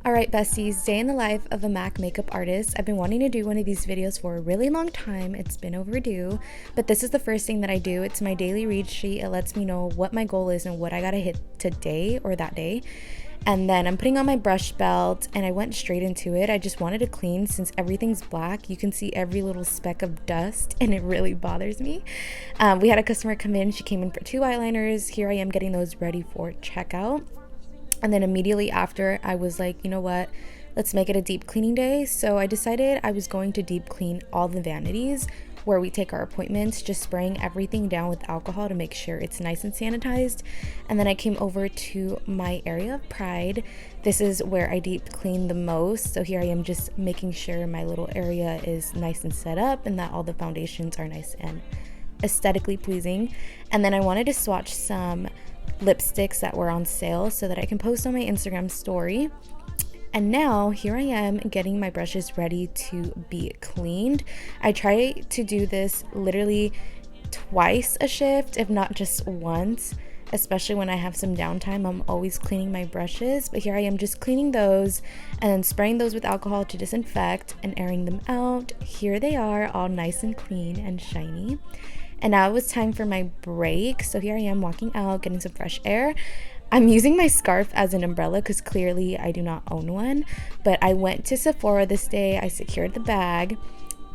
Alright besties, day in the life of a MAC makeup artist. I've been wanting to do one of these videos for a really long time. It's been overdue, but this is the first thing that I do. It's my daily read sheet. It lets me know what my goal is and what I gotta hit today or that day. And then I'm putting on my brush belt and I went straight into it. I just wanted to clean since everything's black. You can see every little speck of dust and it really bothers me. We had a customer come in. She came in for 2 eyeliners. Here I am getting those ready for checkout. And then immediately after, I was like, you know what, let's make it a deep cleaning day. So I decided I was going to deep clean all the vanities where we take our appointments, just spraying everything down with alcohol to make sure it's nice and sanitized. And then I came over to my area of pride. This is where I deep clean the most. So here I am just making sure my little area is nice and set up and that all the foundations are nice and aesthetically pleasing. And then I wanted to swatch some lipsticks that were on sale so that I can post on my Instagram story. And now here I am getting my brushes ready to be cleaned. I try to do this literally twice a shift, if not just once, especially when I have some downtime. I'm always cleaning my brushes, but here I am just cleaning those and then spraying those with alcohol to disinfect and airing them out. Here they are, all nice and clean and shiny. And now it was time for my break. So here I am walking out, getting some fresh air. I'm using my scarf as an umbrella because clearly I do not own one. But I went to Sephora this day. I secured the bag.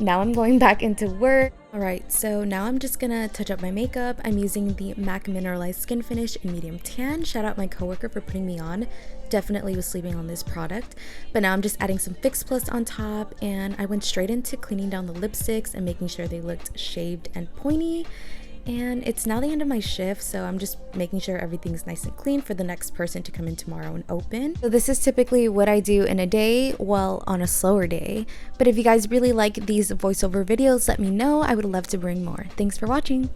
Now I'm going back into work. Alright, so now I'm just gonna touch up my makeup. I'm using the MAC Mineralized Skin Finish in medium tan. Shout out my coworker for putting me on. Definitely was sleeping on this product. But now I'm just adding some Fix Plus on top, and I went straight into cleaning down the lipsticks and making sure they looked shaved and pointy. And it's now the end of my shift, so I'm just making sure everything's nice and clean for the next person to come in tomorrow and open. So this is typically what I do in a day, well, on a slower day. But if you guys really like these voiceover videos, let me know. I would love to bring more. Thanks for watching.